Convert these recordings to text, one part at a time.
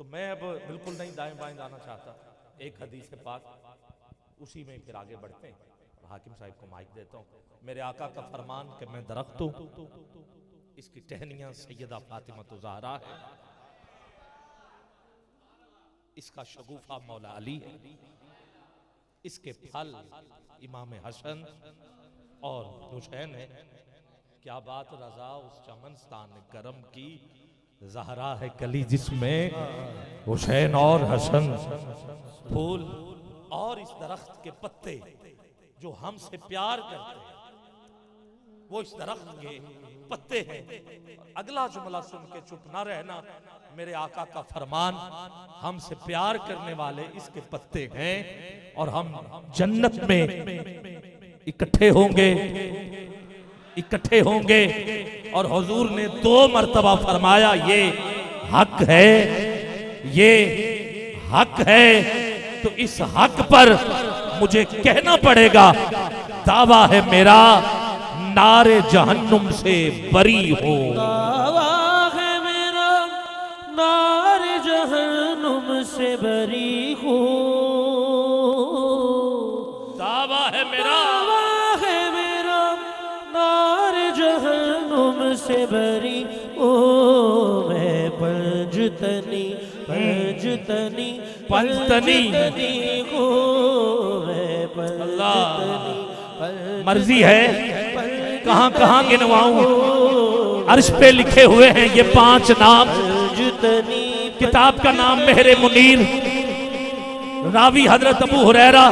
तो मैं अब बिल्कुल नहीं दाएं बाएं जाना चाहता, एक हदीस के पास उसी में फिर आगे बढ़ते हैं और हाकिम साहब को माइक देता हूँ। मेरे आका का फरमान कि मैं दरख्त हूँ, इसकी टहनियां सैयदा फातिमा तो ज़हरा है, इसका शगुफा मौला अली है, इसके फल इमाम हसन और हुसैन है। क्या बात रजा उस चमनस्तान गरम की, ज़हरा है कली जिसमें हुसैन और हसन। फूल और इस दरख्त के पत्ते जो हमसे प्यार करते हैं वो इस दरख्त के पत्ते हैं। अगला जुमला सुन के चुप ना रहना, मेरे आका का फरमान हमसे प्यार करने वाले इसके पत्ते हैं और हम जन्नत में इकट्ठे होंगे, इकट्ठे होंगे। और हुजूर ने 2 मरतबा फरमाया ये हक है, ये हक है। तो इस हक पर मुझे कहना पड़ेगा, दावा है मेरा नारे जहन्नुम से बरी हो। दावा है मेरा नारे जहन्नुम से बरी हो। दावा है मेरा, दावा है मेरा नारे जहन्नुम से बरी ओ। मैं पंजतनी पंजतनी पंजतनी हो, मैं पंजतनी मर्जी है कहां कहां गिनवाऊं। अर्श पे लिखे हुए हैं ये 5 नाम। किताब का नाम मेहरे मुनीर, रावी हजरत अबू हुरैरा,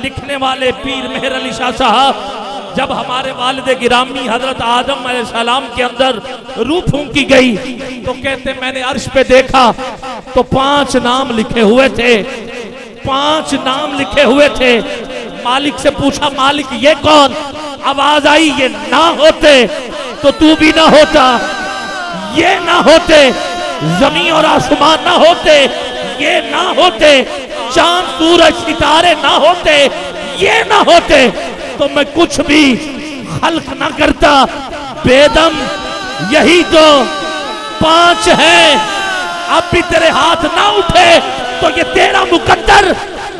लिखने वाले पीर मेहर अली शाह साहब। जब हमारे वालिद गिरामी हजरत आदम अलैहिस्सलाम के अंदर रूह फूंकी गई तो कहते मैंने अर्श पे देखा तो 5 नाम लिखे हुए थे, 5 नाम लिखे हुए थे। मालिक से पूछा मालिक ये कौन? आवाज आई ये ना होते तो तू भी ना होता, ये ना होते जमीन और आसमान ना होते, ये ना होते चांद सूरज सितारे ना होते, ये ना होते तो मैं कुछ भी खल्क ना करता। बेदम यही तो 5 है। अब भी तेरे हाथ ना उठे तो ये तेरा मुकद्दर।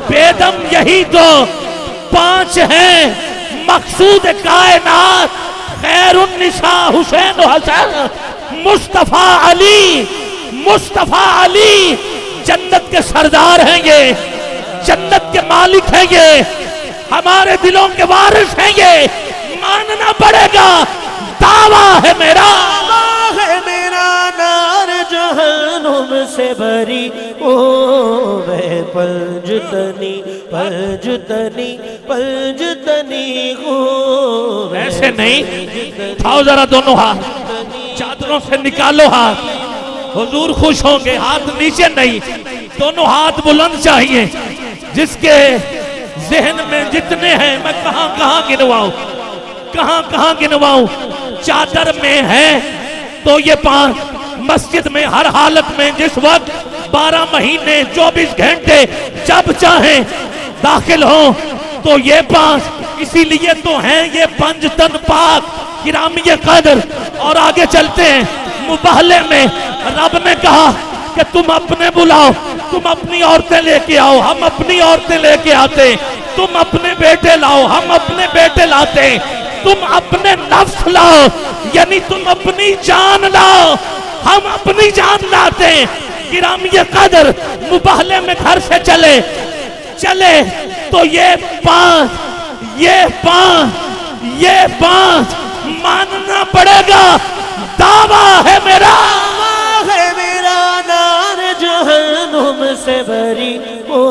बेदम यही तो 5 हैं। मकसूद कायनात खैरुन्निसा हुसैन हसन मुस्तफा अली, मुस्तफा अली जन्नत के सरदार हैं ये, जन्नत के मालिक हैं ये, हमारे दिलों के वारिस हैं ये। मानना पड़ेगा, दावा है मेरा, दावा है मेरा नार जहन्नुम से भरी ओ। मैं पंजतनी पंजतनी पंजतनी हो। ऐसे नहीं, उठाओ जरा दोनों हाथ, चादरों से निकालो हाथ, हुजूर खुश होंगे। हाथ नीचे नहीं, दोनों हाथ बुलंद चाहिए। जिसके जहन में जितने हैं मैं कहां कहां गिनवाऊं, कहां कहां गिनवाऊं। चादर में है तो ये 5, मस्जिद में हर हालत में जिस वक्त 12 महीने 24 घंटे जब चाहे दाखिल हो तो ये 5। इसीलिए तो हैं ये पंजतन पाक किरामी कदर। और आगे चलते हैं मुबाहले में रब ने कहा कि तुम अपने बुलाओ, तुम अपनी औरतें लेके आओ, हम अपनी औरतें लेके आते। तुम अपने बेटे लाओ, हम अपने बेटे लाते। तुम अपने नफ्स लाओ, यानी तुम अपनी जान लाओ, हम अपनी जान लाते। किरामी कदर मुबाहले में घर से चले चले तो ये 5, ये 5, ये 5 मानना पड़ेगा, दावा है मेरा, है मेरा नार जहन्नुम से भरी ओ।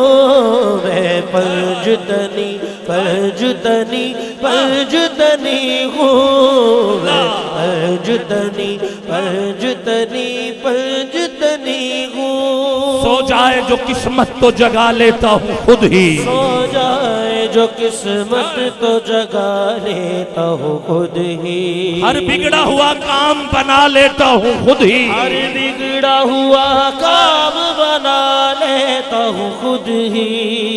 मैं पंजतनी पंजतनी पंजतनी हो। मैं पंजतनी पंजतनी पंजतनी हो। सो जाए जो किस्मत तो जगा लेता हूँ खुद ही, सो जाए जो किस्मत तो जगा लेता हूँ खुद ही। हर बिगड़ा हुआ काम बना लेता हूँ खुद ही, हर बिगड़ा हुआ काम बना लेता हूँ खुद ही।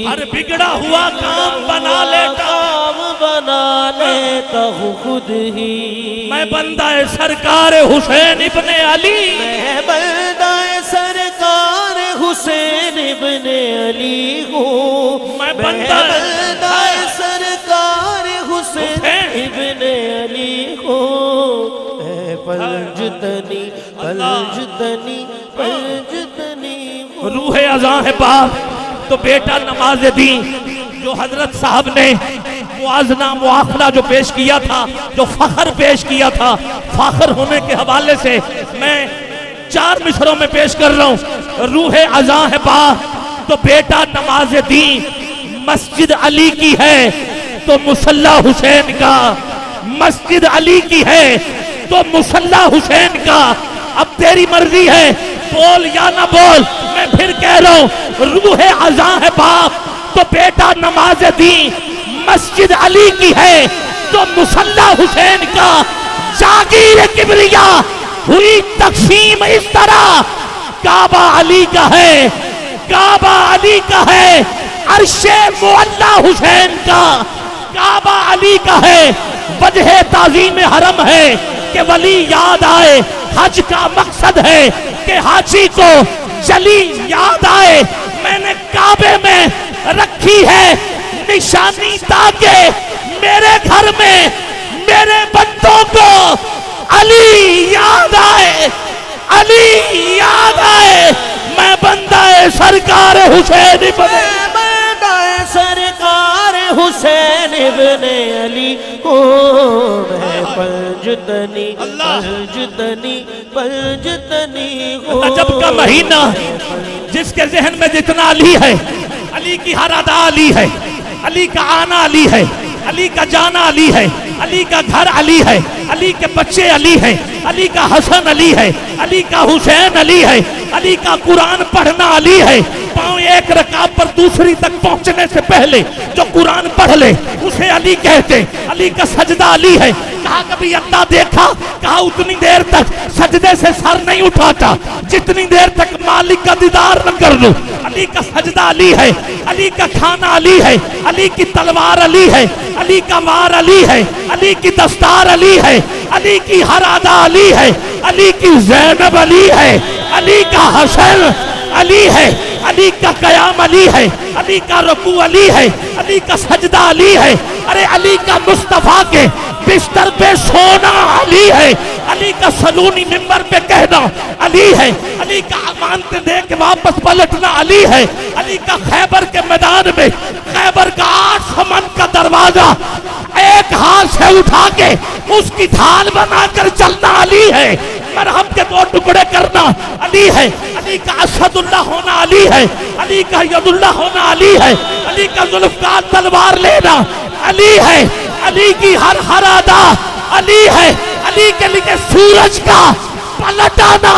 हर बिगड़ा हुआ काम बना लेता काम बना लेता हूँ खुद ही। मैं बंदा सरकार हुसैन इब्ने अली, मैं बंदा सरकार बंदा सरकार हुसैन इब्ने अली हो। पंजतनी पंजतनी पंजतनी रूह अज़ां है बाप तो बेटा नमाज दी। जो हजरत साहब ने मुआज़ना मुआखला जो पेश किया था, जो फखर पेश किया था, फखर होने के हवाले से मैं 4 मिसरों में पेश कर रहा हूँ। रूह अज़ां है बाप तो बेटा नमाज दी। मस्जिद अली की है तो मुसल्ला हुसैन का, मस्जिद अली की है तो मुसल्ला हुसैन का। अब तेरी मर्जी है, बोल या ना बोल। मैं फिर कह रहा हूं, रूह अज़ां है बाप तो बेटा नमाज दी। मस्जिद अली की है तो मुसल्ला हुसैन का। जागीर किबरिया हुई तकसीम इस तरह, काबा अली का है, काबा अली का है। अर्शे मुअल्ला हुसैन का, काबा अली का है। वजह ताज़ीम हरम है कि वली याद आए। हज का मकसद है कि हाजी को जली याद आए। मैंने काबे में रखी है निशानी ताकि मेरे घर में मेरे बंदों को अली याद आए, अली याद आए। मैं बंदा सरकार हुसैन बने, सरकार हुसैन इब्ने अली हो। मैं पंजतनी पंजतनी पंजतनी हो। रजब का महीना जिसके जहन में जितना अली है, अली की हर अदा अली है, अली का आना अली है, अली का जाना अली है, अली का घर अली है, अली के बच्चे अली हैं, अली का हसन अली है, अली का हुसैन अली है, अली का कुरान पढ़ना अली है। पाँव एक रकात पर दूसरी तक पहुंचने से पहले जो कुरान पढ़ ले उसे अली कहते। अली का सजदा अली है। कहा कभी अल्लाह देखा? कहा उतनी देर तक सजदे से सर नहीं उठाता जितनी देर तक मालिक का दीदार न कर लूं। अली का सजदा अली है, अली का खाना अली है, अली की तलवार अली है, अली का वार अली है, अली की दस्तार अली है, अली की हर अदा अली है, अली की ज़ैनब अली है, अली का हसन अली है, अली का कयाम अली है, अली का रुकू अली है, अली का सजदा अली है। अरे अली का मुस्तफा के बिस्तर पे सोना अली है, अली का सलूनी मिंबर पे कहना अली है, अली का मानते देख वापस पलटना अली है, अली का खैबर के मैदान में खैबर का 800 मन का दरवाजा एक हाथ से उठा के उसकी ढाल बनाकर चलना अली है। मरहम के 2 टुकड़े करना अली है, अली का असदुल्लाह होना अली है, अली का यदुल्लाह होना अली है, अली का जुल्फकार तलवार लेना अली है, अली की हर हर अदा अली है, अली के लिए सूरज का पलटाना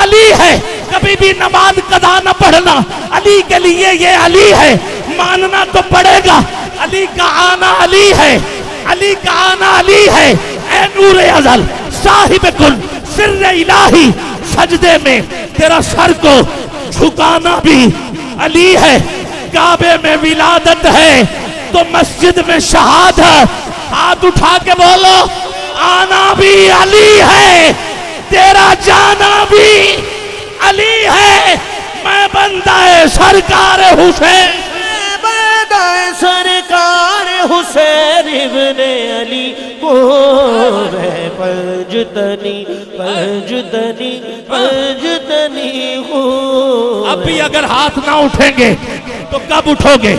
अली है, कभी भी नमाज कदा न पढ़ना अली के लिए ये अली है। मानना तो पड़ेगा, अली का आना अली है, अली का आना अली है। ऐ नूरे अज़ल साहिब कुल सिर्रे इलाही, सजदे में तेरा सर को झुकाना भी अली है। काबे में विलादत है तो मस्जिद में शहादत। हाथ उठा के बोलो, आना भी अली है, तेरा जाना भी अली है। मैं बंदा सरकार हुसैन, सरकार हुसैन इब्ने अली को। मैं पंजतनी पंजतनी पंजतनी हूँ। अब भी अगर हाथ ना उठेंगे तो कब उठोगे?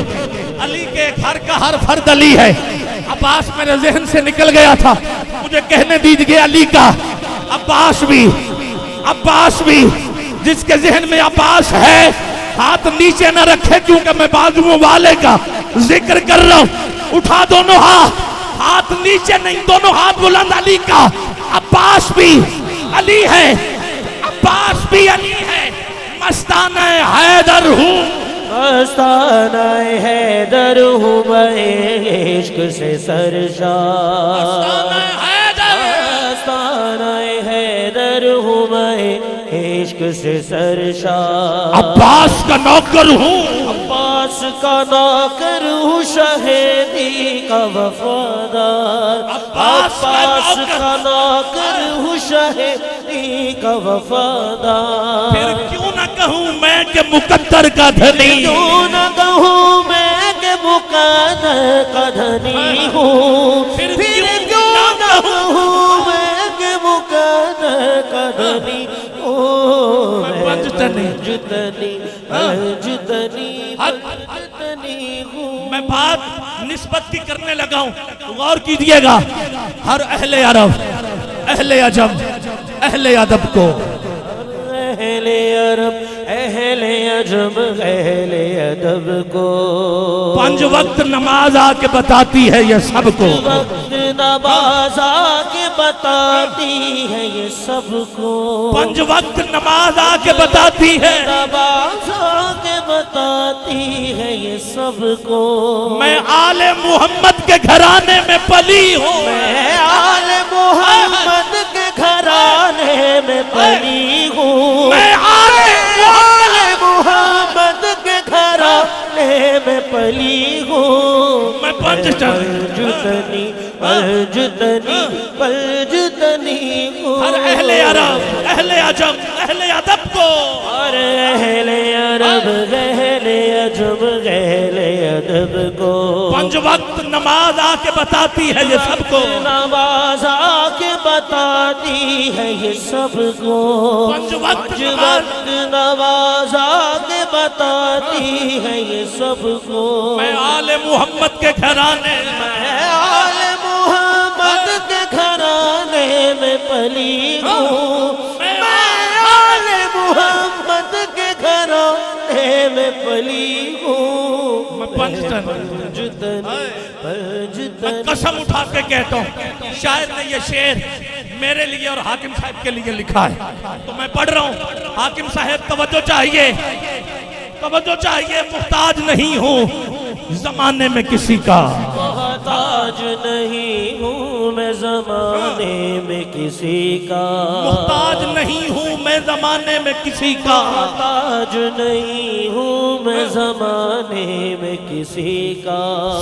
अली के घर का हर फर्द अली है। अब्बास मेरे जहन से निकल गया था, मुझे कहने दीजिए अली का अब्बास भी, अब्बास भी। जिसके जहन में अब्बास है हाथ नीचे न रखे, क्योंकि मैं बाजुओं वाले का जिक्र कर रहा हूं। उठा दोनों हाथ, हाथ नीचे नहीं, दोनों हाथ बुलंद। अली का अब्बास भी अली है, अब्बास भी अली है। मस्ताना हैदर हूँ, मस्ताना हैदर हूँ मैं इश्क से सरशार। मस्ताना हैदर हूँ मैं इश्क से सरशार। अब्बास का नौकर हूँ, अब्बास का नौकर हूँ शहीदी का वफादार। अब्बास का नौकर हूँ शहीदी का वफादार। फिर क्यों न कहूँ मैं कि मुकद्दर का धनी, क्यों न कहूँ मैं कि का धनी हूँ, फिर क्यों ना हूँ मैं कि मुकद्दर का धनी हूँ। मैं पंजतनी हूँ। मैं बात निस्बत की करने लगा हूँ, गौर कीजिएगा। हर अहले अरब, अहले अजम, अहले अदब को, अहले अरब, अहले अजम, अहले अदब को 5 वक्त नमाज आके बताती है ये सबको। वक्त नमाज आके बताती है ये सबको। 5 वक्त नमाज आके बताती है, नमाज आके बताती है ये सबको। मैं आले मोहम्मद के घराने में पली हूँ। मैं आले मोहम्मद के घराने में पली हूँ। मैं आले मोहम्मद के घराने में पली हूँ। मैं पंजतनी, पंजतनी हूँ। हर अहले अरब, अहले अजम, अहले अदब को, और अहले अरब, अहले अजम, अहले अदब को 5 वक्त नमाज आके बताती है ये सबको। नमाज आके बताती है ये सबको। 5 वक्त नमाज आके बताती है ये सबको। मैं आले मोहम्मद के घराने, मैं आले मोहम्मद के घराने में पली हूँ। मैं आले मोहम्मद के घराने में पली हूँ। मैं पंजतनी, मैं कसम उठा के कहता हूँ, शायद ने ये शेर मेरे लिए और हाकिम साहब के लिए लिखा है, तो मैं पढ़ रहा हूँ। हाकिम साहब तवज्जो चाहिए, तवज्जो चाहिए। मुहताज नहीं हूँ जमाने में किसी का, मुहताज नहीं हूँ मैं जमाने में किसी का। मुहताज नहीं हूँ मैं जमाने में किसी का। मुहताज नहीं हूँ मैं जमाने में किसी का।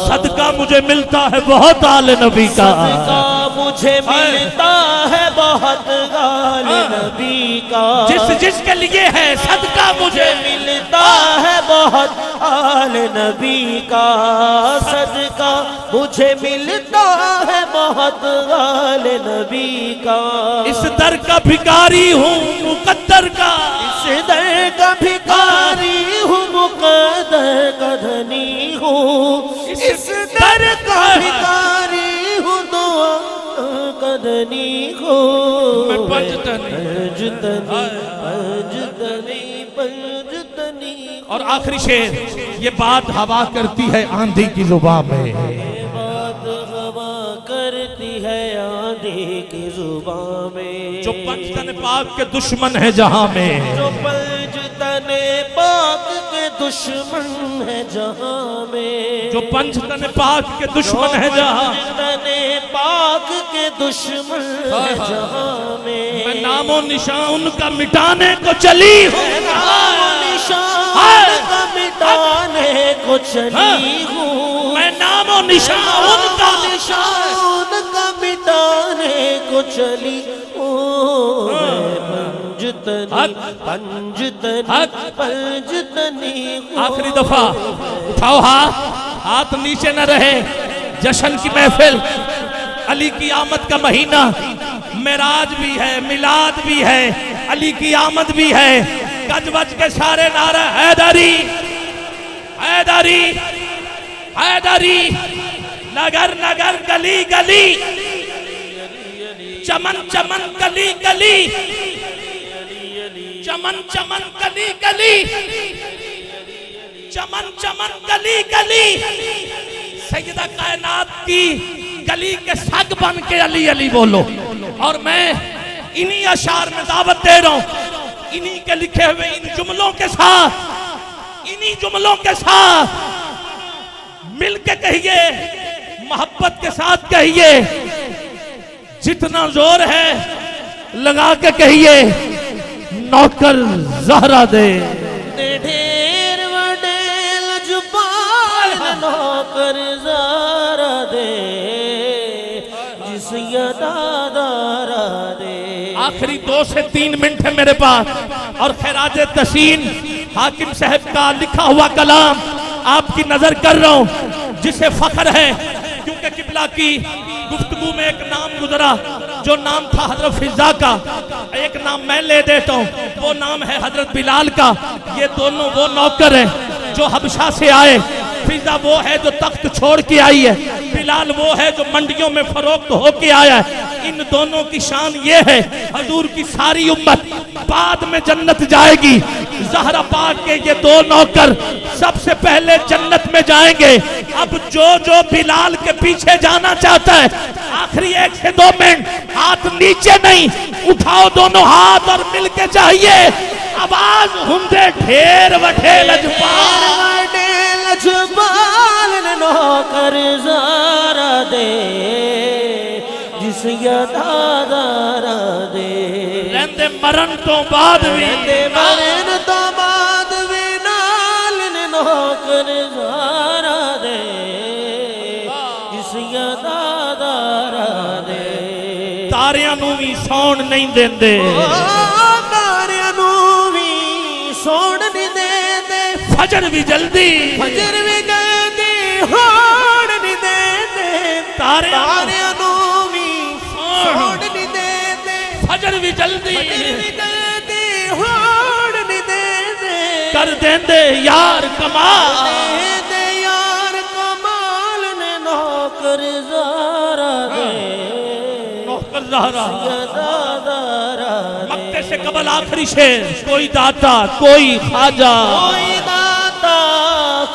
सदका मुझे मिलता है बहुत आले नबी का। सदका मुझे मिलता है बहुत आले नबी का। जिसके लिए है सदका मुझे मिलता है बहुत आले नबी का। सदका मुझे मिलता है बहुत आले नबी का। इस दर का भिखारी हूँ मुकद्दर का। इस दर का भिखारी हूँ मुकद्दर का धनी हूँ। इस दर का भिखारी हूँ दुआ का धनी हूँ। मैं पंजतनी, और आखिरी शेर, ये बात हवा करती है आंधी की जुबान में। बात हवा करती है आंधी की जुबान में। जो पंजतन पाक के दुश्मन है जहां में, जो पंजतन पाक के दुश्मन है जहां में। जो पंजतन पाक के दुश्मन है जहां, पंजतन पाक के दुश्मन है जहां में। मैं नामो निशान उनका मिटाने को चली हूँ। निशान का मिटाने को चली हूँ। मैं नामो निशान उनका, निशान का मिटाने को चली हूँ। पंजतनी, पंजतनी हूँ। आखिरी दफा उठाओ हाथ नीचे न रहे। जश्न की महफिल, अली की आमद का महीना, मेराज भी है, मिलाद भी है, अली की आमद भी है। गज बज के सारे नारा हैदरी, हैदरी, हैदरी। नगर नगर गली गली, चमन चमन गली गली, चमन चमन गली गली, चमन चमन गली गली। सैयदा कायनात की गली के सग बन के अली अली बोलो। और मैं इन्हीं अशार में दावत दे रहा हूं, इन्हीं के लिखे हुए इन जुमलों के साथ, इन्हीं जुमलों के साथ मिल के कहिए, मोहब्बत के साथ कहिए। जितना जोर है लगा के कहिए, नौकर ज़हरा दे। ढेर वडेल जुबान नौकर ज़हरा दे, जिस दादारा दे। आखिरी 2 से 3 मिनट है मेरे पास, और खैराज तशीन हाकिम साहब का लिखा हुआ कलाम आपकी नजर कर रहा हूं। जिसे फख्र है, क्योंकि किबला की गुफ्तगू में एक नाम गुजरा जो नाम था हजरत फिजा का, एक नाम मैं ले देता हूँ, वो नाम है हजरत बिलाल का। ये दोनों वो नौकर हैं जो हबशा से आए। फिजा वो है जो तख्त छोड़ के आई है, बिलाल वो है जो मंडियों में फरोख्त होके आया है। इन दोनों की शान ये है, हजूर की सारी उम्मत बाद में जन्नत जाएगी, ज़हरा पाक के ये दो नौकर सबसे पहले जन्नत में जाएंगे। अब जो बिलाल के पीछे जाना चाहता है, आखिरी 1 से 2 मिनट हाथ नीचे नहीं, उठाओ दोनों हाथ और मिलके चाहिए आवाज हुंदे ढेर वठे लजपाल ने नौकर ज़ारा दे जिस दादारा दे रहंदे मरण तो बाद भी, मरण तो बाद भी नाल ने नौकर ज़ारा दे जिस दादारा दे। तारियां नूं भी सौण नहीं देंदे, तारियां नूं भी सौण नहीं देंदे, फजर भी जल्दी, फजर भी जल्दी होण नहीं देंदे, तारियां नूं भी सौण नहीं देंदे, फजर भी जल्दी होण नहीं देंदे, कर देंदे यार कमाल, देंदे यार कमाल ने नौकर ज़ारा दे नौकर ज़हरा। दादारा दे। मक्के से कबल आखिरी शेर, कोई दाता कोई ख्वाजा, कोई दाता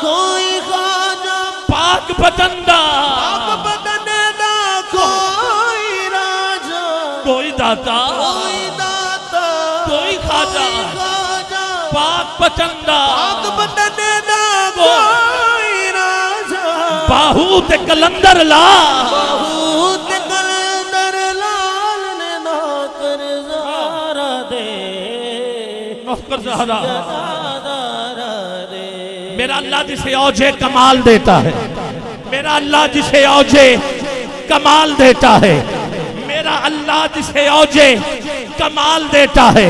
कोई ख्वाजा, पाक बतंदा पाक बदन दा कोई राजा, कोई दाता कोई दाता कोई ख्वाजा, ख्वाजा, पाक बतंदा पाक बदन दा कोई राजा, बाहूत कलंदर ला, बहुत कलंदर लाल ने नौकर ज़ारा दे नौकर ज़हरा। दादारा दे। मेरा अल्लाह जिसे औजे कमाल देता है, मेरा अल्लाह जिसे औजे कमाल देता है, मेरा अल्लाह जिसे औजे कमाल देता है,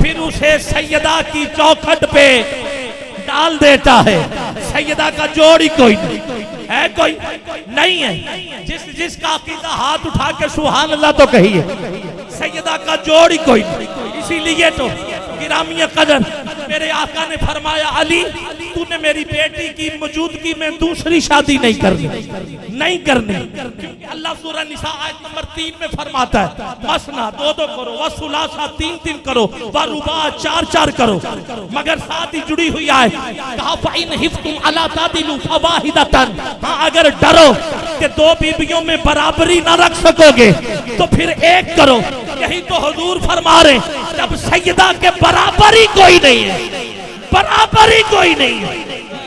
फिर उसे सैयदा की चौखट पे डाल देता है। सैयदा का जोड़ ही कोई नहीं है, कोई नहीं है। जिसका अकीदा हाथ उठा के सुभान अल्लाह तो कहिए, सैयदा का जोड़ ही कोई नहीं। इसीलिए तो गिरामी कदर मेरे आका ने फरमाया, अली तूने मेरी बेटी की मौजूदगी में दूसरी शादी नहीं करनी, नहीं करनी, क्योंकि अल्लाह सूरह निसा आयत नंबर 3 में फरमाता है, मसना 2-2 करो, व सुलासा 3-3 करो, व रुबा 4-4 करो। मगर साथ ही जुड़ी हुई आए, कहा फ़इन हिफ्तुम अला तादिलू फवाहिदतन, हाँ अगर डरो कि 2 बीबियों में बराबरी ना रख सकोगे तो फिर 1 करो। यही तो हुजूर फरमा रहे, जब सैयदा के बराबर ही कोई नहीं है, बराबर ही कोई नहीं है,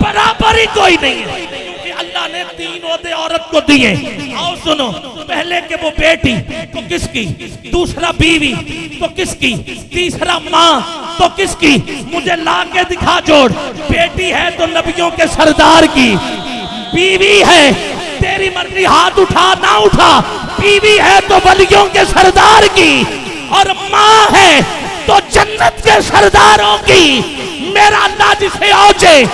बराबर ही कोई नहीं है, क्योंकि अल्लाह ने 3 ओहदे औरत को दिए। आओ सुनो, पहले के वो बेटी तो किसकी, दूसरा बीवी तो किसकी, तीसरा माँ तो किसकी, मुझे ला के दिखा जोड़। बेटी है तो नबियों के सरदार की, बीवी है तेरी मर्जी हाथ उठा ना उठा, बीवी है तो वलियों के सरदार की, और माँ है तो जन्नत के सरदारों की। मेरा अल्लाह जिसे औजे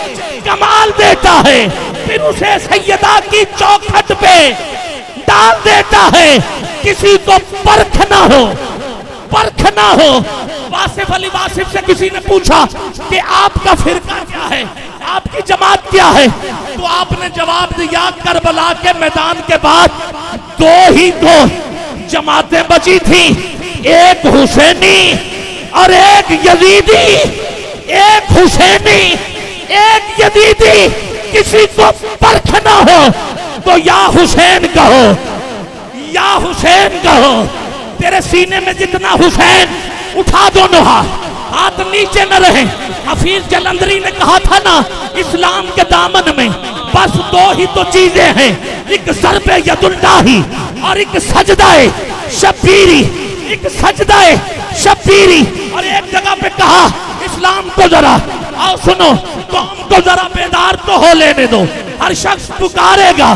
कमाल देता है, फिर उसे सैयदा की चौखट पे डाल देता है। किसी को परख ना हो, परख ना हो। वासिफ अली वासिफ से किसी ने पूछा कि आपका फिरका क्या है, आपकी जमात क्या है, तो आपने जवाब दिया, करबला के मैदान के बाद 2 ही 2 जमातें बची थी, एक हुसैनी और एक यजीदी, एक हुसैनी एक यजीदी। किसी को परख ना हो तो या हुसैन कहो, या हुसैन कहो। तेरे सीने में जितना हुसैन, उठा दोनों हाथ नीचे न रहे। हफीज जलंधरी ने कहा था ना, इस्लाम के दामन में बस 2 ही तो चीजें हैं, एक ज़र्बे यदुल्लाही और एक सजदाए शब्बीरी, एक सजदाए शब्बीरी। और एक जगह पे कहा, इस्लाम को जरा आओ सुनो, कौम को जरा बेदार तो हो लेने दो। हर शख्स पुकारेगा,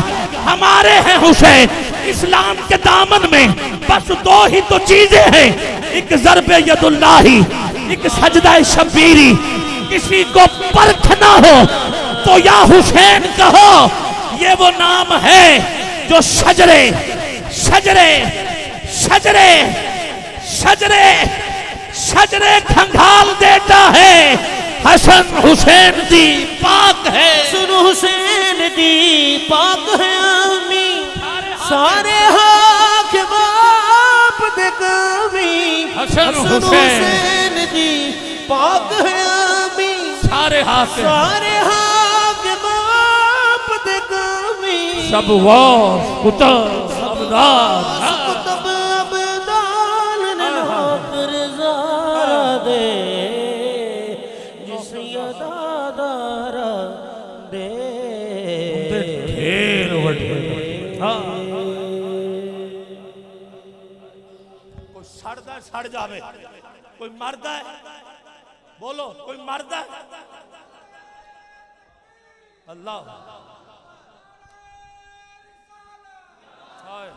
हमारे हैं हुसैन। इस्लाम के दामन में बस 2 ही तो चीजें हैं, एक ज़र्बे यदुल्लाही, एक सजदाए शब्बीरी। किसी को परख ना हो तो या हुसैन कहो, ये वो नाम है जो शजरे शजरे शजरे शजरे शजरे खंगाल देता है। हसन हुसैन दी पाक है, हसन हुसैन दी पाक है आमी, सारे हाक बाप दे कमी। हसन हुसैन दी पाक है आमी, सारे हाक बाप दे कमी। सब वो कुतुब अब्दाल कुतुब अब्दाल नौकर ज़ादे जिस अदादारा दे ढेर कोई सड़दा सड़ जावे, कोई मरदा है, बोलो कोई मरदा है। अल्लाह हाय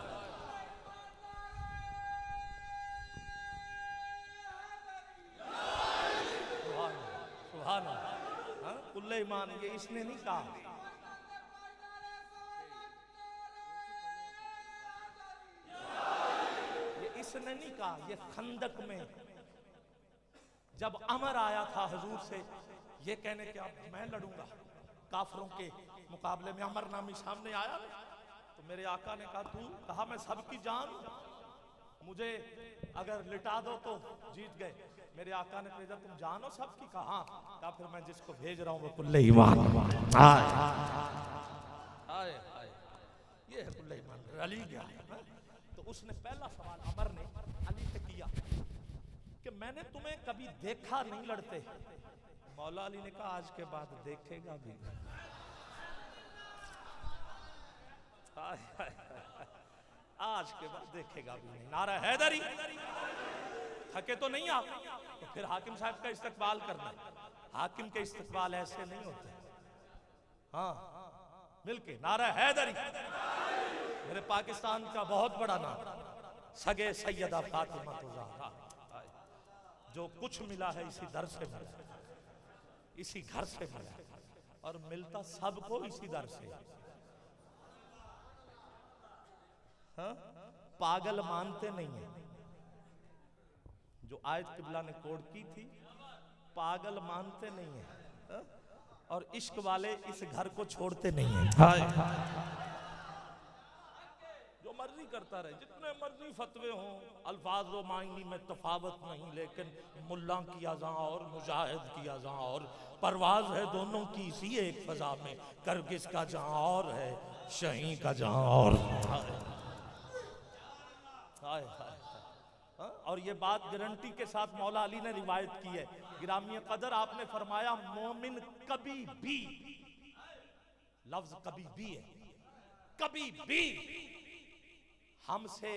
सुभान अल्लाह। कुल्ले ईमान ये इसने नहीं कहा, ये इसने नहीं कहा। ये खंदक में जब अमर आया था हुजूर से ये कहने के अब मैं लड़ूंगा काफरों के मुकाबले में, अमर नामी सामने आया तो मेरे आका ने कहा तू कहा मैं सबकी जान, मुझे अगर लिटा दो तो जीत गए। मेरे आका ने कहा तुम जानो सबकी, कहा फिर मैं जिसको भेज रहा हूं वो कुल्ले ईमान। हाय हाय हाय ये है कुल्ले ईमान। अली गया तो उसने पहला सवाल अमर ने अली से किया कि मैंने तुम्हें कभी देखा नहीं लड़ते। मौला अली ने कहा आज के बाद देखेगा भी। आज के बाद देखेगा भी नहीं। नारा हैदरी, थके तो नहीं आप, तो फिर हाकिम साहब का इस्तकबाल करना। हाकिम के इस्तकबाल ऐसे नहीं होते। हाँ मिलके नारा हैदरी। मेरे पाकिस्तान का बहुत बड़ा नाम सगे सैयदा फातिमा तो ज़हरा, जो कुछ मिला है इसी दर से मिला, इसी घर से मिला और मिलता सबको इसी दर से। हाँ? पागल मानते नहीं है। जो आयत किबला ने कोड की थी, पागल मानते नहीं है। हाँ? और इश्क वाले इस घर को छोड़ते नहीं है। जो मर्जी करता रहे, जितने मर्जी फतवे हों, अल्फाज व मायनी में तफावत नहीं, लेकिन मुल्ला की अज़ां और मुजाहिद की अज़ां और परवाज है दोनों की इसी एक फजा में। करगिस का जहां और है, शहीं का जहां और। हाय हाय। और ये बात गारंटी के साथ मौला अली ने रिवायत की है। गिरामी कदर आपने फरमाया मोमिन कभी भी, लफ्ज कभी भी है, कभी भी हमसे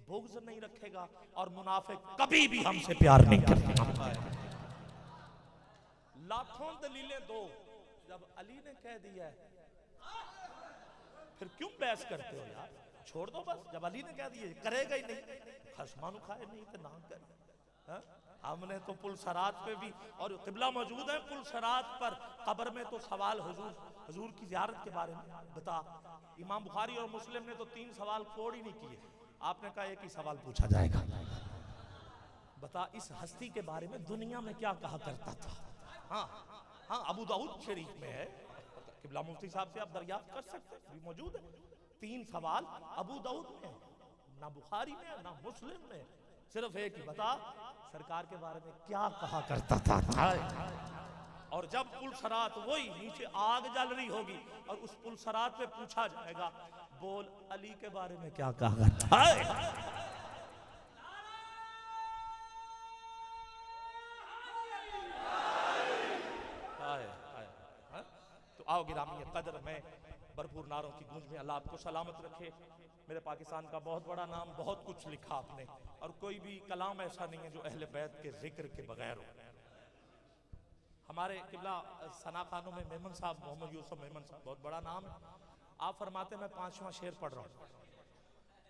बुग़्ज़ नहीं रखेगा और मुनाफिक कभी भी हमसे प्यार नहीं करेगा। लाखों दलीलें दो, जब अली ने कह दिया है फिर क्यों बहस करते हो यार, छोड़ दो बस। जब अली ने कह दिया करेगा ही नहीं, खसमानु खाए नहीं तो ना कर। हमने तो पुल सरात पे भी, और किबला मौजूद है पुल सरात पर, कब्र में तो सवाल हुजूर की ज़ियारत के बारे में बता। इमाम बुखारी और मुस्लिम ने तो 3 सवाल कोड ही नहीं किए, आपने कहा एक ही सवाल पूछा जाएगा, बता इस हस्ती के बारे में दुनिया में क्या कहा करता था। हाँ हाँ अबू दाऊद शरीफ में है, किबला मुफ्ती साहब से आप दरियाफ्त कर सकते हैं, मौजूद है। 3 सवाल अबू दाऊद में, ना बुखारी में ना मुस्लिम में, सिर्फ एक ही बता सरकार के बारे में क्या कहा करता था। और जब पुल सरात वही नीचे आग जल रही होगी और उस पुल सरात पे पूछा जाएगा बोल अली के बारे में क्या कहा करता है। तो आओ गिरामी कदर में भरपूर नारों की गूंज में अल्लाह आपको सलामत रखे। मेरे पाकिस्तान का बहुत बड़ा नाम, बहुत कुछ लिखा आपने, और कोई भी कलाम ऐसा नहीं है जो अहले बैत के जिक्र के बगैर हो। हमारे किबला सना खानों में मेमन साहब, मोहम्मद यूसुफ मेमन साहब, बहुत बड़ा नाम है। आप फरमाते मैं 5वां शेर पढ़ रहा हूँ,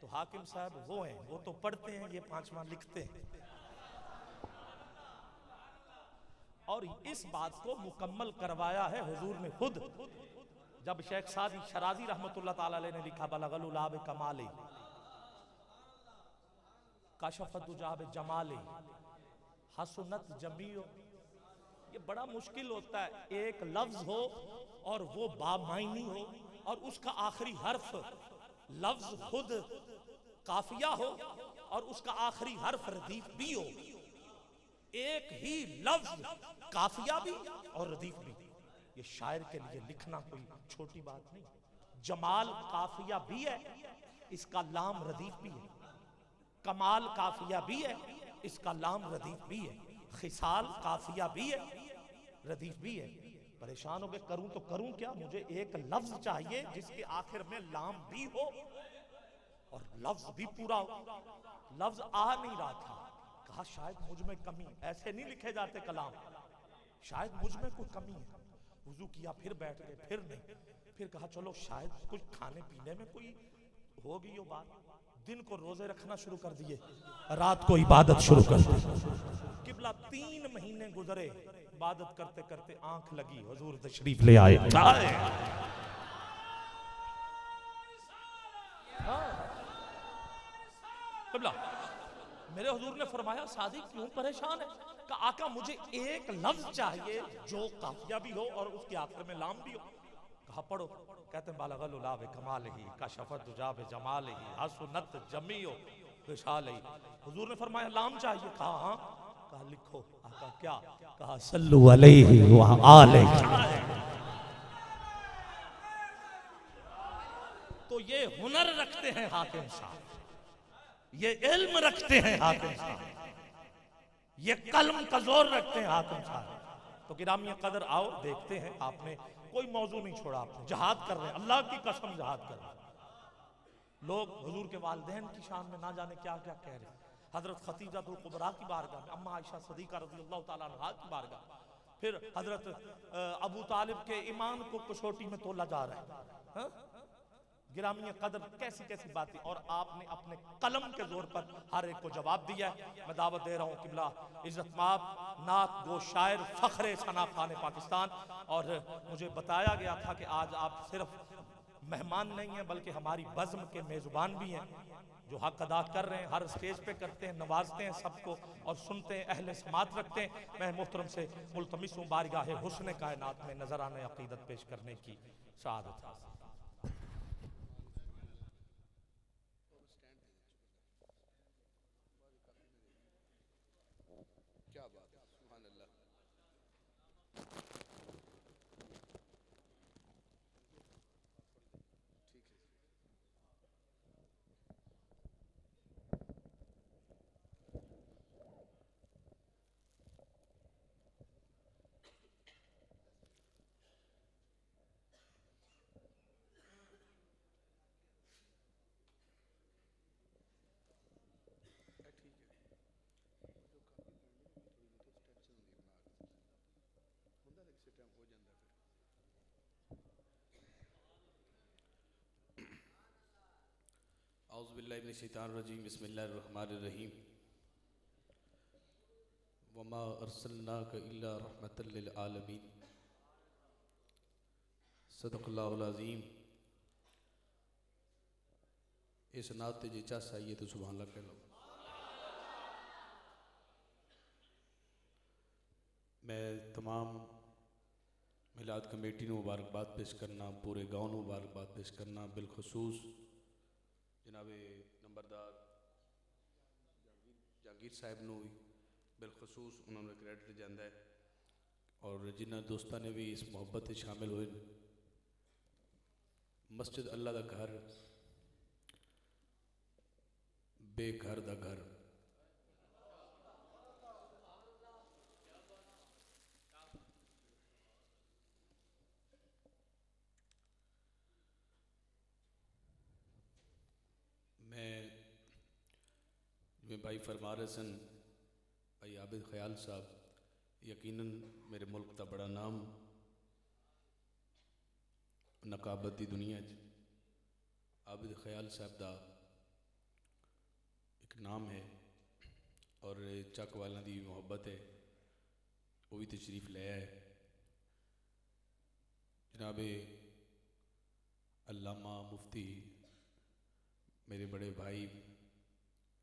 तो हाकिम साहब वो हैं, वो तो पढ़ते हैं, ये 5वां लिखते हैं। और इस बात को मुकम्मल करवाया है हुजूर ने खुद। जब शेख सादी शराजी रहमतुल्लाह ताला अलैह ने लिखा बलगल उलाब कमाले कशफत उजाब जमाले हसनत जमीओ, ये बड़ा मुश्किल होता है, एक लफ्ज हो और वो बामायनी हो और उसका आखिरी हर्फ लफ्ज खुद काफिया हो और उसका आखिरी हर्फ रदीफ भी हो। एक ही लफ्ज काफिया भी और रदीफ भी, ये शायर के लिए लिखना कोई छोटी बात नहीं। जमाल काफिया भी है, इसका लाम रदीफ भी है। कमाल काफिया भी है, इसका लाम रदीफ भी है। खिसाल काफिया भी है, रदीफ भी है। परेशान हो गए, करूं तो करूं क्या? मुझे एक लफ्ज चाहिए जिसके आखिर में लाम भी हो और लफ्ज भी पूरा हो। लफ्ज आ नहीं रहा था, कहा शायद मुझ में कमी, ऐसे नहीं लिखे जाते कलाम, शायद मुझ में कोई कमी है। वुजू किया, फिर बैठ गए, फिर नहीं, फिर कहा चलो शायद कुछ खाने पीने में कोई होगी यो बात। दिन को रोजे रखना शुरू कर दिए, रात को इबादत शुरू कर दी। किबला 3 महीने गुजरे, इबादत करते करते आंख लगी, हुजूर तशरीफ ले आए। किबला मेरे हुजूर ने फरमाया सादी क्यों परेशान है? कि आका मुझे एक लफ्ज चाहिए जो काफिया भी हो और उसके आखिर में लाम भी हो। कहा पढ़ो। कहते हैं बालगल उलाब कमाल ही कशफत उजाब जमाल ही हसनत जमीओ विशाल ही। हुजूर ने फरमाया लाम चाहिए? कहा हाँ। कहा लिखो। आका क्या? कहा सल्लु अलैहि व आलैहि। तो ये हुनर रखते हैं हाकिम साहब, ये इल्म रखते हैं हाकिम साहब, ये कलम का जोर रखते हैं हाकिम साहब। तो गिरामी कदर आओ देखते हैं, आपने कोई मौजू नहीं छोड़ा, आपने जहाद कर रहे हैं, अल्लाह की कसम जहाद कर रहे हैं। लोग हुजूर के वालिदैन की शान में ना जाने क्या क्या कह रहे हैं। हजरत खतीजतुल कुबरा की बारगाह में, अम्मा आयशा सदीका रज़ियल्लाहु ताला अन्हा की बारगाह, फिर हजरत अबू तालिब के ईमान को कसौटी में तोला जा रहा है। हा? गिरामी कदर कैसी कैसी बातें, और आपने अपने कलम के जोर पर हर एक को जवाब दिया है। मैं दावत दे रहा हूँ किबला इज्जत माब नात गो शायर फखरे सना खान पाकिस्तान। और मुझे बताया गया था कि आज आप सिर्फ मेहमान नहीं हैं बल्कि हमारी बज़्म के मेज़बान भी हैं, जो हक अदा कर रहे हैं, हर स्टेज पे करते हैं, नवाजते हैं सबको और सुनते हैं, अहले समात रखते हैं। मैं मोहतरम से मुल्तमिस हूँ बारगाह हुस्न कायनात में नजराने अकीदत पेश करने की सआदत हासिल। क्या बात है, सुभान अल्लाह। ठीक है। औज़ुबिल्लाहि मिनश्शैतानिर्रजीम बिस्मिल्लाहिर्रहमानिर्रहीम। वमा अर्सलनाका इल्ला रहमतल लिल आलमीन। सदक़ल्लाहुल अज़ीम। इस नाते जी चास आइए तो सुभान अल्लाह कह लो। मैं तमाम मिलाद कमेटी को मुबारकबाद पेश करना, पूरे गाँव को मुबारकबाद पेश करना, बिलखसूस जनाबे नंबरदार जहांगीर साहब को भी बिलखसूस उन्होंने क्रेडिट जाता है, और जिन्होंने दोस्तों ने भी इस मुहब्बत में शामिल हुए। मस्जिद अल्लाह का घर, बेघर दा घर। मैं जिवें भाई फरमा रहे सन, भाई आबिद ख्याल साहब यकीनन मेरे मुल्क का बड़ा नाम नकाबत की दुनिया आबिद ख्याल साहब का एक नाम है, और चक वालों की मुहब्बत है, वो भी तशरीफ ले आए। जनाबे अल्लामा मुफ्ती मेरे बड़े भाई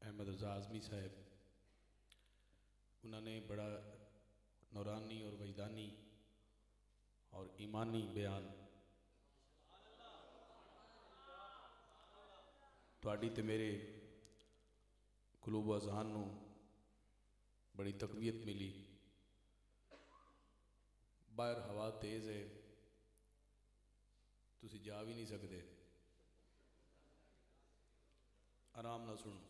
अहमद रज़ा आज़मी साहब, उन्होंने बड़ा नूरानी और वजदानी और ईमानी बयान तुहाडी ते मेरे कुलूब अज़हान नूं बड़ी तकवीयत मिली। बाहर हवा तेज़ है, तुसी जा भी नहीं सकते, आराम ना सुनो।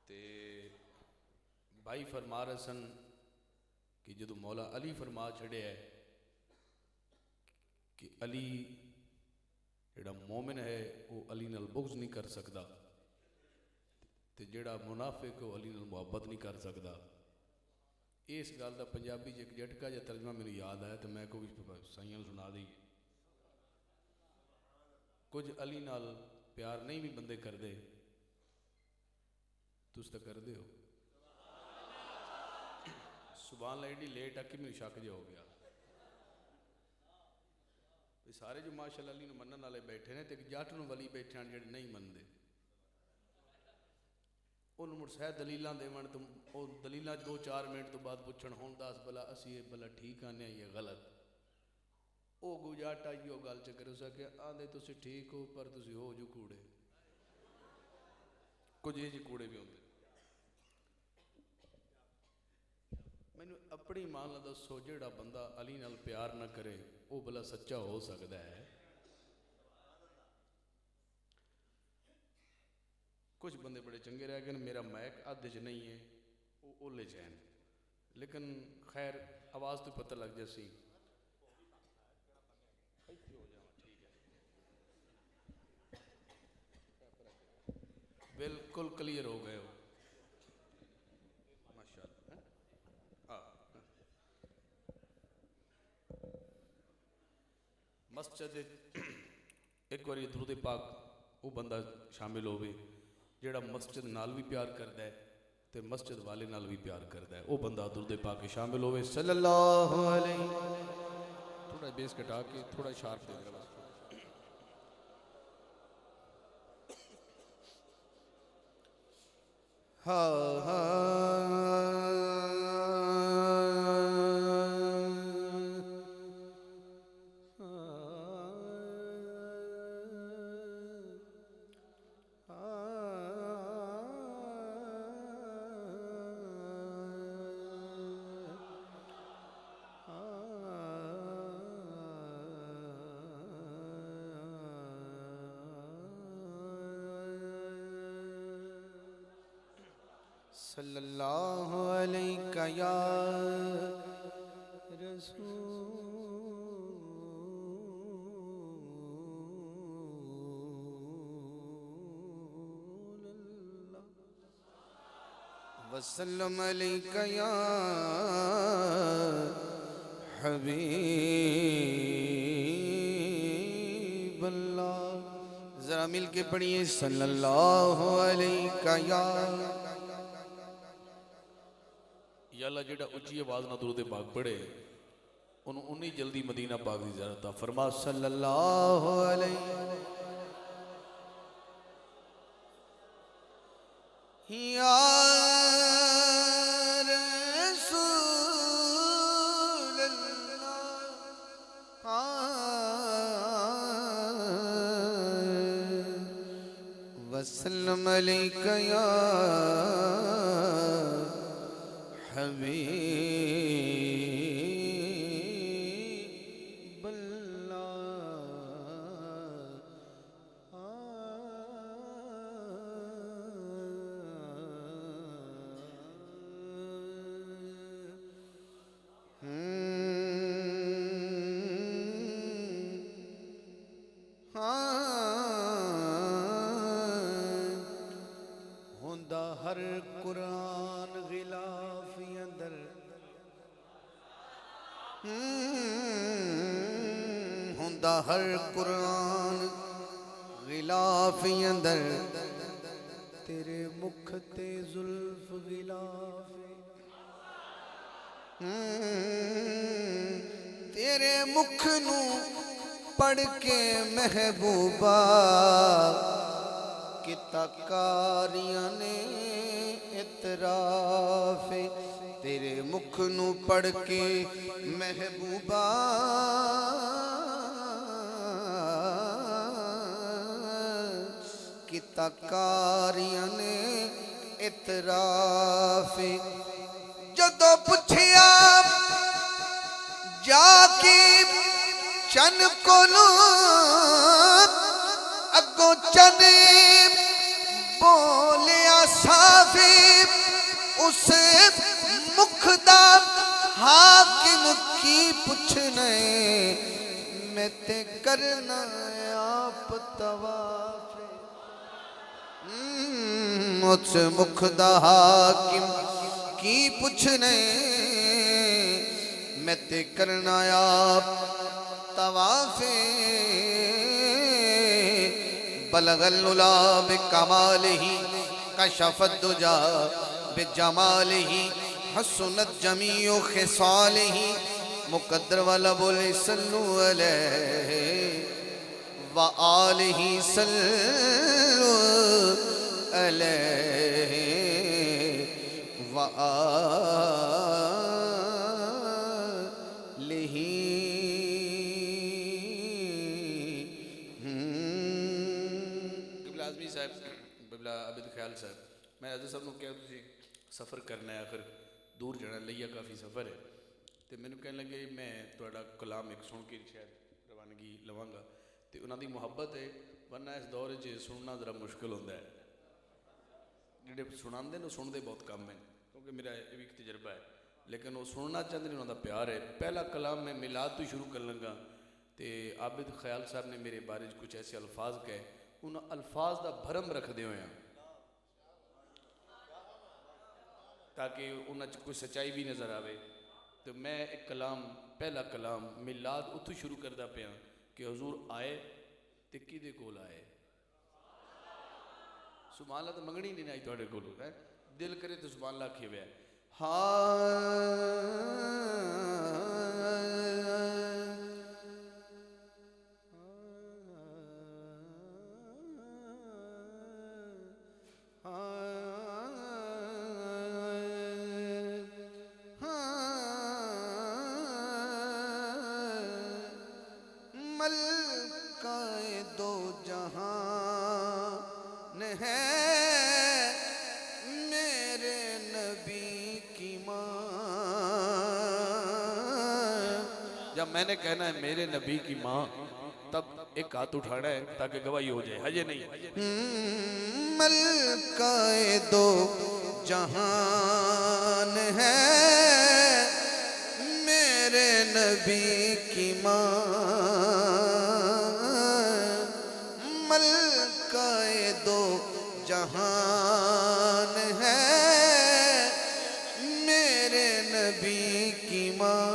ते भाई फरमा रहे सन कि जो मौला अली फरमा छड़िया है कि अली जेड़ा मोमिन है वो अली नाल बुग़्ज़ नहीं कर सकता, ते जेड़ा मुनाफिक वो अली नाल मुहब्बत नहीं कर सकता। इस गल का पंजाबी च एक झटका जिहा तर्जमा मैनू याद आया तो मैं कोई साइयां सुना दी। कुछ अली नाल प्यार नहीं भी बंदे करते, तुस तो करते हो। सुभान अल्लाह, एडी लेट आके मैनू शक जिहा हो गया। सारे जो माशाअल्लाह अली नूं मनण वाले बैठे ने, तो एक जट नूं वली बैठे हैं जिहड़े नहीं मनते। उन्होंने मुड़ सह दलील देवन तो दलील 2-4 मिनट तो बाद पुछण हुण दस भला असी ये भला ठीक आने या गलत। वो गुजाटा इो गल च करो सके आंदे तुसी ठीक हो पर तुसी हो जो कूड़े। कुछ ये कूड़े भी होंगे। मैनू अपनी मान ला दसो, जिहड़ा बंदा अली नाल प्यार ना करे वो भला सच्चा हो सकता है? कुछ बंदे बड़े चंगे रह गए, मेरा मैक अद्ध च नहीं है, वो ओले च हैं, लेकिन खैर आवाज़ तो पता लग जासी। बिल्कुल क्लियर हो गए हो माशाअल्लाह। मस्जिद एक बार दुरूद पाक वो बंदा शामिल होवे जेड़ा मस्जिद नाल भी प्यार करता है तो मस्जिद वाले नाल भी प्यार करता है, वो बंदा दुरूद पाक के शामिल होवे सल्लल्लाहु अलैहि। थोड़ा बेस घटा के थोड़ा शार्प दे देना बस। सल्लल्लाहु अलैका या रसूलल्लाह वसल्लम अलैका या हबीबल्लाह। जरा मिल के पढ़िए सल्लल्लाहु अलैका या अल्लाह। जेड़ा उच्ची आवाज ना दुरूद पाक पढ़े उन्होंने उन्नी जल्दी मदीना पाक की ज़ियारत दा। फरमा सल्लल्लाहु अलैहि या रसूलल्लाह वसल्लम अलैका या हुंदा हर कुरान गिलाफी अंदर हुंदा हर कुरान गिलाफी अंदर तेरे मुख ते जुल्फ गिलाफे तेरे मुख नू पढ़ के महबूबा किता कारियां ने इतराफ तेरे मुख नू पढ़ के महबूबा किता कारियां ने इतराफ जदों पुछया जाके चन कोलू अगों चन बोलिया साफी उस मुख दा हाकिम की पुछने मैं ते करना आप तवाफ उस मुख दा हाकिम की पुछने मैं ते करना आप तवाफे बलगल उला बिकमालिही कशफत दुजा बिजमालिही हसनत जमीउ खिसालिही मुकद्दर वाला बोले सल्लु अलैहि व आलिही सल्लु अलैहि व आजमी साहब बिबला अबिद ख्याल साहब मैं अजय साहब को क्या तुम सफ़र करना है आखिर दूर जाना लिया काफ़ी सफ़र है तो मैंने कहने लगे मैं थोड़ा कलाम एक सुन के शायद रवानगी लवांगा तो उन्होंने मुहब्बत है वरना इस दौर च सुनना ज़रा मुश्किल होता है जोड़े सुनाते हैं सुनते बहुत कम है क्योंकि मेरा ये भी एक तजर्बा है लेकिन वो सुनना चाहते हैं उन्होंने प्यार है पहला कलाम मैं मिलाद तो शुरू कर लगा तो आबिद ख्याल साहब ने मेरे बारे कुछ ऐसे अल्फाज कहे उन अल्फाज का भरम रखते हुए ताकि उन्हें कोई सच्चाई भी नज़र आवे तो मैं एक कलाम पहला कलाम मिलाद उतों शुरू करता पाया कि हजूर आए तो किदे कोल आए सुभान अल्लाह तो मंगनी नहीं आई थोड़े कोल है दिल करे तो सुभान अल्लाह आखे हुआ मलकाए दो जहान है मेरे नबी की माँ जब मैंने कहना है मेरे नबी की माँ तब एक हाथ उठाना है ताकि गवाही हो जाए हजे नहीं मलकाए दो जहान है मेरे नबी की माँ मलकाए दो जहान है मेरे नबी की माँ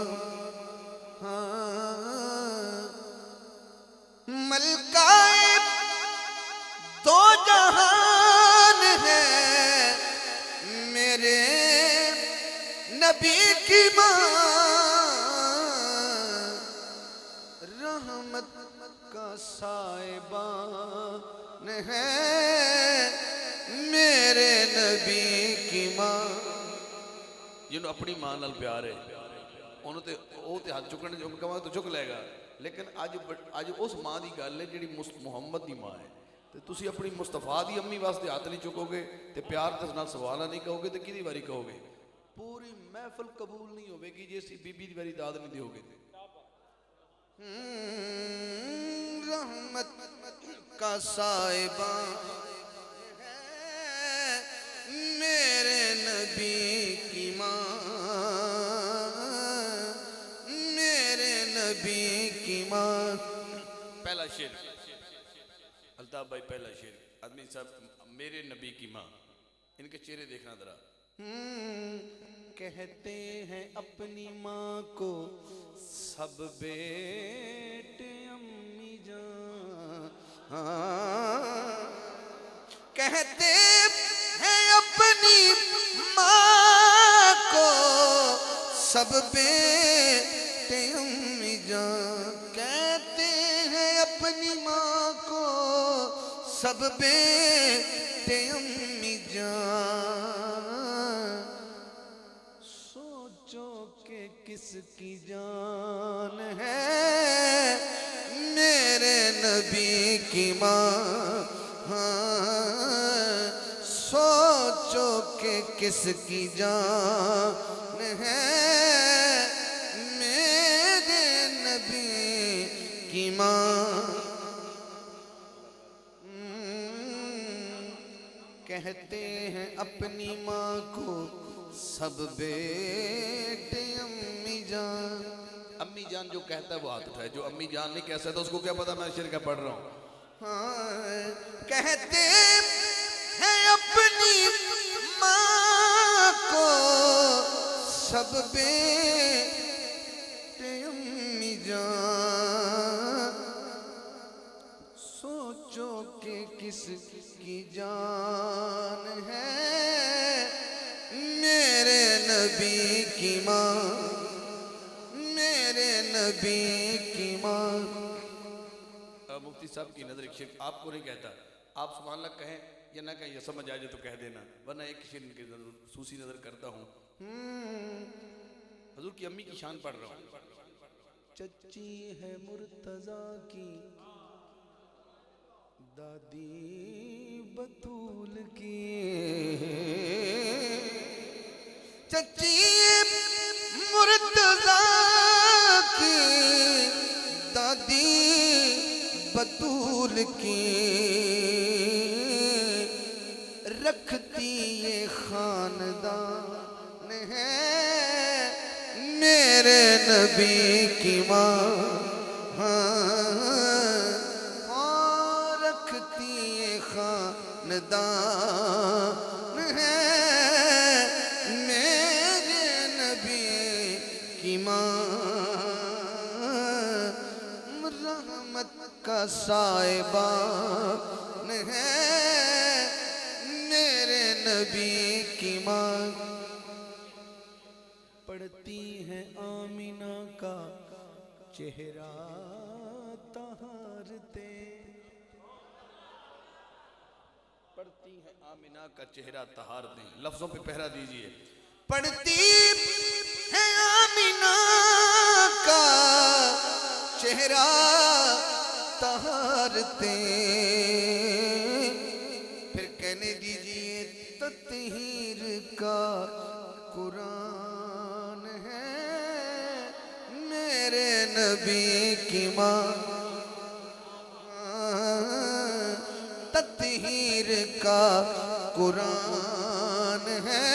मलकाए दो जहान है मेरे नबी की माँ रहमत का साहिबान है मेरे नबी की माँ जिन्होंने अपनी मां नाल प्यार है उन्होंने तो हाथ चुकने जो कहा तो चुक लेगा लेकिन अज उस मां की गल है जी मुहम्मद की मां है तो तुसी अपनी मुस्तफा की अम्मी वास्ते हाथ नहीं चुकोगे तो प्यार दस नाल सवाल नहीं कहोगे तो कि बारी कहोगे पूरी महफिल कबूल नहीं होगी जे बीबी की बारी दाद नहीं दोगे रहमत का साहिबा मेरे नबी की माँ मेरे नबी की माँ पहला शेर अल्ताफ भाई पहला शेर आदमी साहब मेरे नबी की माँ इनके चेहरे देखना जरा कहते हैं अपनी माँ को सब बेटे अम्मी जान कहते हैं अपनी माँ को सब बेटे बेटे अम्मी जान, कहते हैं अपनी माँ को सब बेटे अम्मी जान। सोचो कि किसकी जान है मेरे नबी की माँ, सोचो कि किसकी जान है मेरे नबी की माँ। कहते हैं अपनी माँ को सब बेटे अम्मी जान। अम्मी जान जो कहता है वो हाथ उठाए, जो अम्मी जान नहीं कह सकता उसको क्या पता मैं शेर क्या पढ़ रहा हूँ। हाँ, कहते हैं अपनी माँ को सब बेटे अम्मी जान। सोचो कि किसकी जान है मेरे नबी की माँ, मेरे नबी की माँ। मुफ्ती साहब की नजर एक शेर आपको नहीं कहता, आप सुभान अल्लाह कहें या ना कहें, या समझ आ जाए तो कह देना, वरना एक शेर की सूसी नजर करता हूँ। हजूर की अम्मी की शान पढ़ रहा हूँ। चच्ची है मुर्तजा की, दादी बतूल की। चच्ची मुर्तजा की, दादी बतूल की। रखती ये खानदान है मेरे नबी की माँ, रखती ये खानदान है मेरे नबी की माँ। रहमत का साहिबान है मेरे नबी की माँ। पढ़ती है आमिना का चेहरा तहारते, पढ़ती है आमिना का चेहरा तहार दें, लफ्जों पे पहरा दीजिए। पढ़ती है आमिना का चेहरा तहारते। फिर कहने दीजिए तत्हीर का कुरान है मेरे नबी की माँ। तत्हीर का कुरान है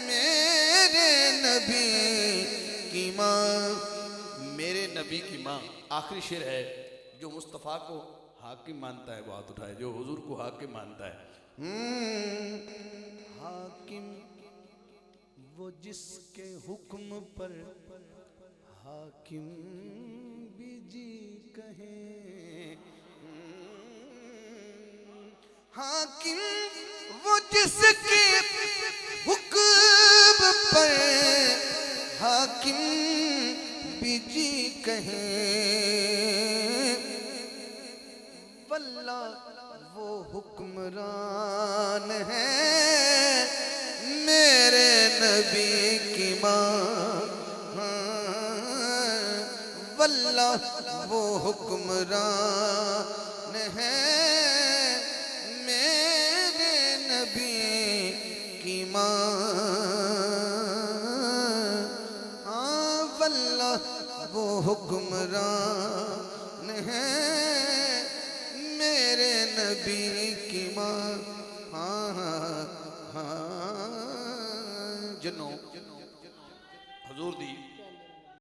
मेरे नबी की माँ। मेरे नबी की माँ आखिरी शेर है। जो मुस्तफ़ा को हाकिम मानता है वो हाथ उठाए, जो हुजूर को हाकिम मानता है। हाकिम वो जिसके हुक्म पर हाकिम भी जी कहे। हाकिम वो जिसके हुक्म पर हाकिम भी जी कहे। वल्लाह वो हुक्मरान है मेरे नबी की माँ। वल्लाह वो हुक्मरान है मेरे नबी की माँ। वल्लाह वो हुक्मरान है मेरे नबी की माँ। जिन्हों हजूर दी